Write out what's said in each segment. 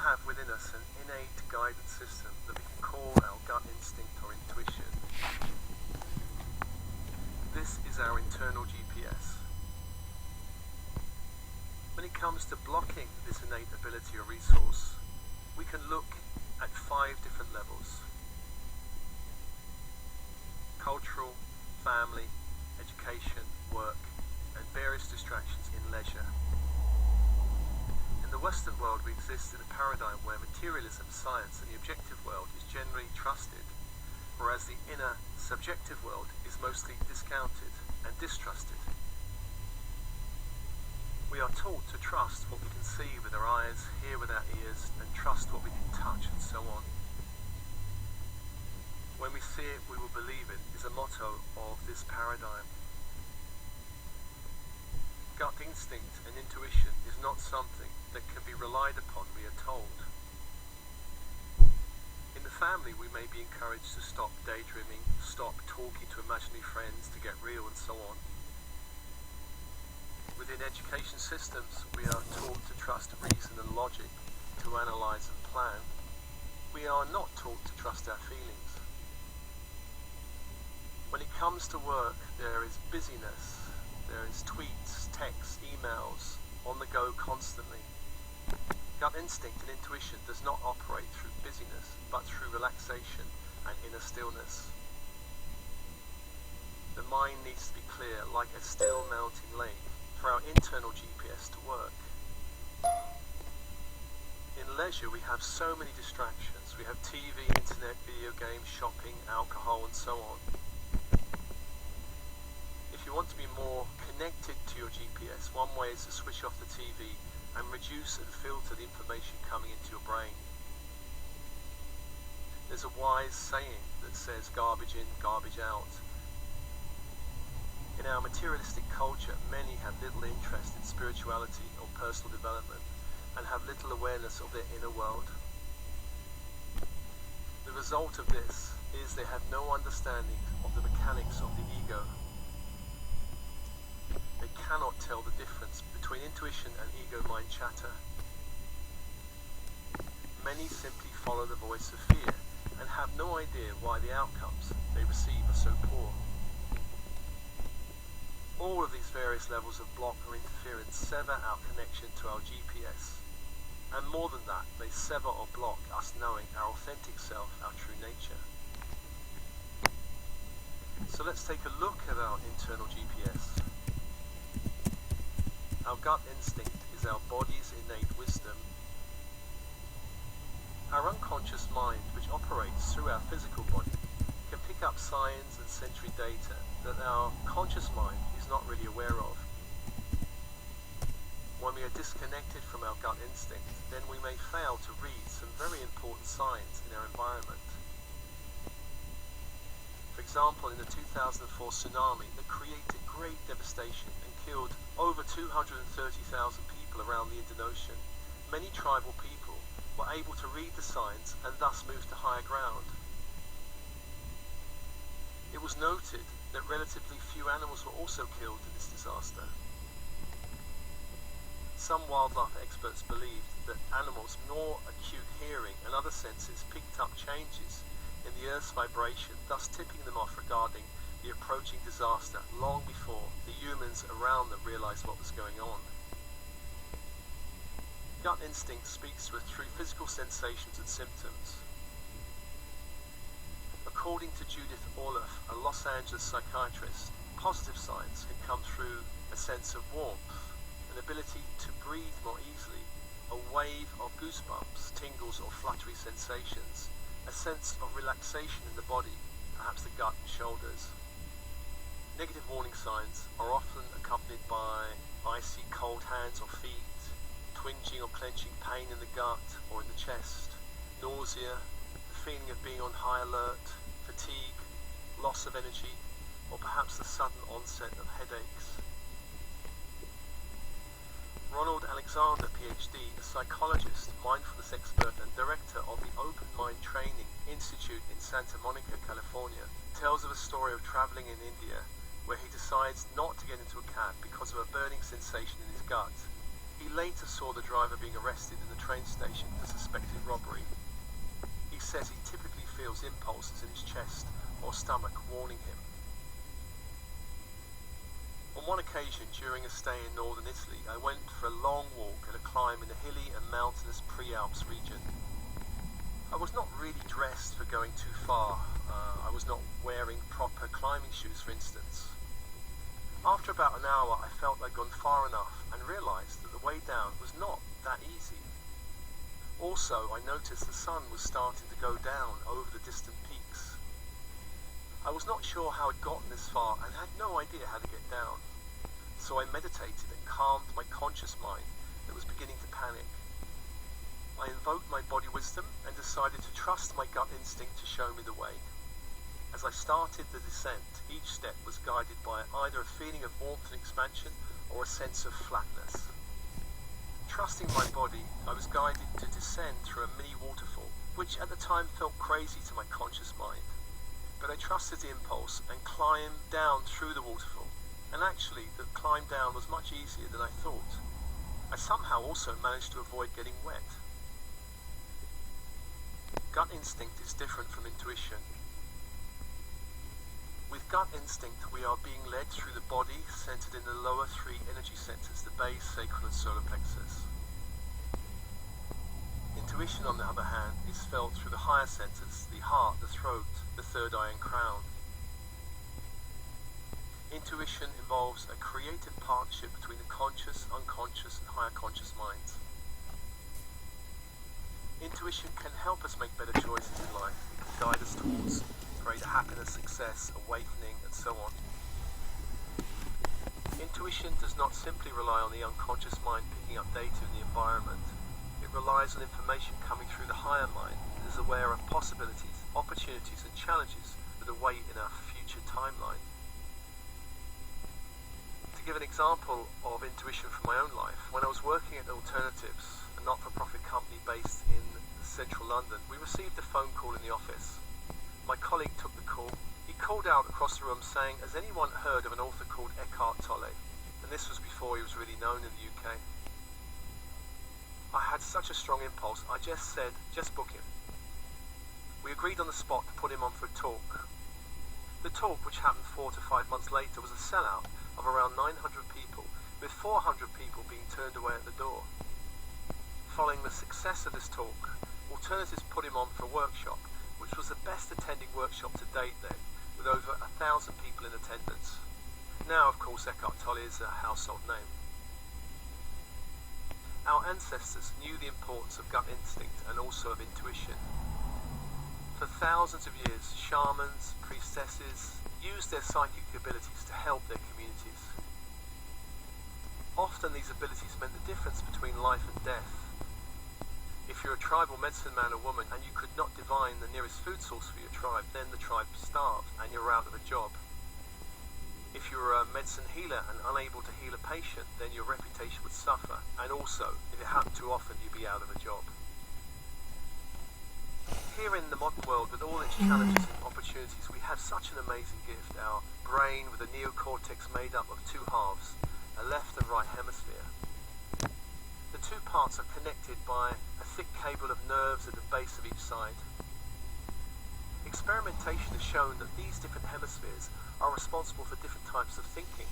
have within us an innate guidance system that we can call our gut instinct or intuition. This is our internal GPS. When it comes to blocking this innate ability or resource, we can look at 5 different levels: cultural, family, education, work, and various distractions in leisure. In the Western world, we exist in a paradigm where materialism, science, and the objective world is generally trusted, whereas the inner, subjective world is mostly discounted and distrusted. We are taught to trust what we can see with our eyes, hear with our ears, and trust what we can touch, and so on. When we see it, we will believe it is a motto of this paradigm. Gut instinct and intuition is not something that can be relied upon, we are told. In the family, we may be encouraged to stop daydreaming, stop talking to imaginary friends, to get real, and so on. Within education systems, we are taught to trust reason and logic, to analyze and plan. We are not taught to trust our feelings. When it comes to work, there is busyness, there is tweets, texts, emails, on the go constantly. Gut instinct and intuition does not operate through busyness, but through relaxation and inner stillness. The mind needs to be clear, like a still mounting lake, for our internal GPS to work. In leisure, we have so many distractions. We have TV, internet, video games, shopping, alcohol, and so on. If you want to be more connected to your GPS, one way is to switch off the TV and reduce and filter the information coming into your brain. There's a wise saying that says garbage in, garbage out. In our materialistic culture, many have little interest in spirituality or personal development and have little awareness of their inner world. The result of this is they have no understanding of the mechanics of the ego. They cannot tell the difference between intuition and ego-mind chatter. Many simply follow the voice of fear and have no idea why the outcomes they receive are so poor. All of these various levels of block or interference sever our connection to our GPS. And more than that, they sever or block us knowing our authentic self, our true nature. So let's take a look at our internal GPS. Our gut instinct is our body's innate wisdom. Our unconscious mind, which operates through our physical body, can pick up signs and sensory data that our conscious mind is not really aware of. When we are disconnected from our gut instinct, then we may fail to read some very important signs in our environment. For example, in the 2004 tsunami that created great devastation and killed over 230,000 people around the Indian Ocean, many tribal people were able to read the signs and thus move to higher ground. It was noted that relatively few animals were also killed in this disaster. Some wildlife experts believed that animals' more acute hearing and other senses picked up changes in the Earth's vibration, thus tipping them off regarding the approaching disaster long before the humans around them realized what was going on. Gut instinct speaks to us through physical sensations and symptoms. According to Judith Orloff, a Los Angeles psychiatrist, positive signs can come through a sense of warmth, an ability to breathe more easily, a wave of goosebumps, tingles or fluttery sensations, a sense of relaxation in the body, perhaps the gut and shoulders. Negative warning signs are often accompanied by icy cold hands or feet, twinging or clenching pain in the gut or in the chest, nausea, the feeling of being on high alert, fatigue, loss of energy, or perhaps the sudden onset of headaches. Ronald Alexander, PhD, a psychologist, mindfulness expert, and director of the Open Mind Training Institute in Santa Monica, California, tells of a story of traveling in India where he decides not to get into a cab because of a burning sensation in his gut. He later saw the driver being arrested in the train station for suspected robbery. He says he typically feels impulses in his chest or stomach warning him. On one occasion during a stay in northern Italy, I went for a long walk and a climb in the hilly and mountainous Pre-Alps region. I was not really dressed for going too far. I was not wearing proper climbing shoes, for instance. After about an hour, I felt I'd gone far enough and realized that the way down was not that easy. Also, I noticed the sun was starting to go down over the distant peaks. I was not sure how I'd gotten this far and had no idea how to get down. So I meditated and calmed my conscious mind that was beginning to panic. I invoked my body wisdom and decided to trust my gut instinct to show me the way. As I started the descent, each step was guided by either a feeling of warmth and expansion or a sense of flatness. Trusting my body, I was guided to descend through a mini waterfall, which at the time felt crazy to my conscious mind. But I trusted the impulse and climbed down through the waterfall. And actually, the climb down was much easier than I thought. I somehow also managed to avoid getting wet. Gut instinct is different from intuition. With gut instinct, we are being led through the body centered in the lower three energy centers, the base, sacral and solar plexus. Intuition, on the other hand, is felt through the higher centers, the heart, the throat, the third eye and crown. Intuition involves a creative partnership between the conscious, unconscious and higher conscious minds. Intuition can help us make better choices in life. It can guide us towards greater happiness, success, awakening, and so on. Intuition does not simply rely on the unconscious mind picking up data in the environment. It relies on information coming through the higher mind that is aware of possibilities, opportunities, and challenges that await in our future timeline. To give an example of intuition from my own life, when I was working at Alternatives, a not-for-profit company based in central London, we received a phone call in the office. My colleague took the call. He called out across the room saying, "Has anyone heard of an author called Eckhart Tolle?" And this was before he was really known in the UK. I had such a strong impulse, I just said, "Just book him." We agreed on the spot to put him on for a talk. The talk, which happened 4 to 5 months later, was a sellout of around 900 people, with 400 people being turned away at the door. Following the success of this talk, Alternatives put him on for a workshop, which was the best attending workshop to date then, with over 1,000 people in attendance. Now, of course, Eckhart Tolle is a household name. Our ancestors knew the importance of gut instinct and also of intuition. For thousands of years, shamans, priestesses used their psychic abilities to help their communities. Often these abilities meant the difference between life and death. If you're a tribal medicine man or woman and you could not divine the nearest food source for your tribe, then the tribe starved and you're out of a job. If you were a medicine healer and unable to heal a patient, then your reputation would suffer, and also, if it happened too often, you'd be out of a job. Here in the modern world, with all its challenges and opportunities, we have such an amazing gift, our brain with a neocortex made up of two halves, a left and right hemisphere. The two parts are connected by a thick cable of nerves at the base of each side. Experimentation has shown that these different hemispheres are responsible for different types of thinking.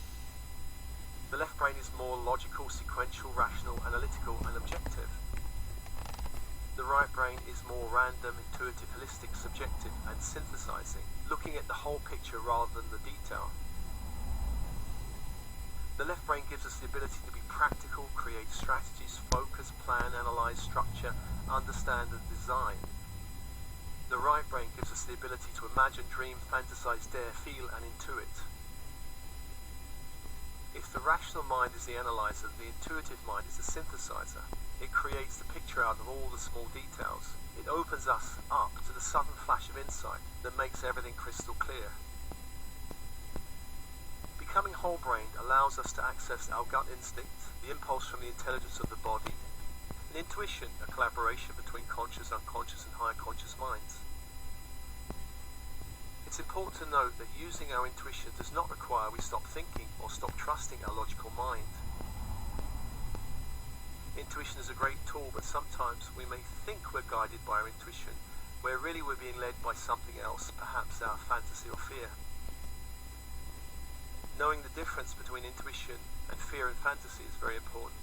The left brain is more logical, sequential, rational, analytical, and objective. The right brain is more random, intuitive, holistic, subjective, and synthesizing, looking at the whole picture rather than the detail. The left brain gives us the ability to be practical, create strategies, focus, plan, analyze, structure, understand, and design. The right brain gives us the ability to imagine, dream, fantasize, dare, feel, and intuit. If the rational mind is the analyzer, the intuitive mind is the synthesizer. It creates the picture out of all the small details. It opens us up to the sudden flash of insight that makes everything crystal clear. Becoming whole-brained allows us to access our gut instinct, the impulse from the intelligence of the body, and intuition, a collaboration between conscious, unconscious, and higher conscious minds. It's important to note that using our intuition does not require we stop thinking or stop trusting our logical mind. Intuition is a great tool, but sometimes we may think we're guided by our intuition, where really we're being led by something else, perhaps our fantasy or fear. Knowing the difference between intuition and fear and fantasy is very important.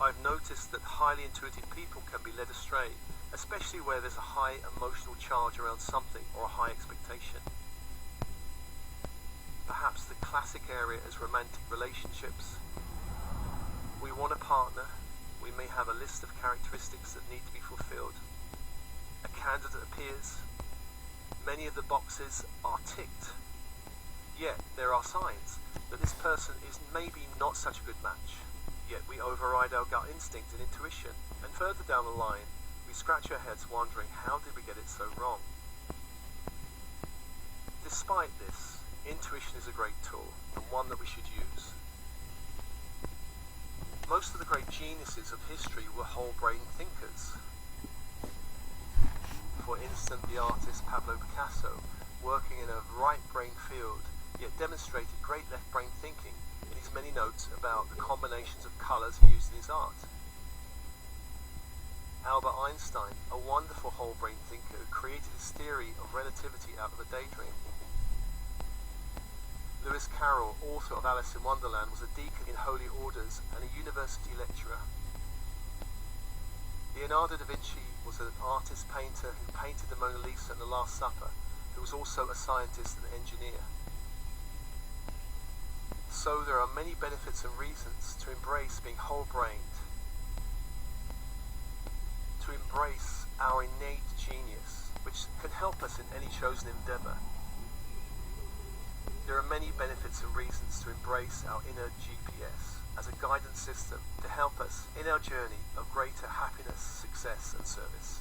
I've noticed that highly intuitive people can be led astray, especially where there's a high emotional charge around something or a high expectation. Perhaps the classic area is romantic relationships. We want a partner. We may have a list of characteristics that need to be fulfilled. A candidate appears. Many of the boxes are ticked. Yet there are signs that this person is maybe not such a good match. Yet we override our gut instinct and intuition, and further down the line, we scratch our heads wondering, how did we get it so wrong? Despite this, intuition is a great tool, and one that we should use. Most of the great geniuses of history were whole-brain thinkers. For instance, the artist Pablo Picasso, working in a right-brain field, yet demonstrated great left-brain thinking in his many notes about the combinations of colours he used in his art. Albert Einstein, a wonderful whole-brain thinker who created his theory of relativity out of a daydream. Lewis Carroll, author of Alice in Wonderland, was a deacon in holy orders and a university lecturer. Leonardo da Vinci was an artist-painter who painted the Mona Lisa and the Last Supper, who was also a scientist and engineer. So there are many benefits and reasons to embrace being whole-brained, to embrace our innate genius, which can help us in any chosen endeavour. There are many benefits and reasons to embrace our inner GPS as a guidance system to help us in our journey of greater happiness, success and service.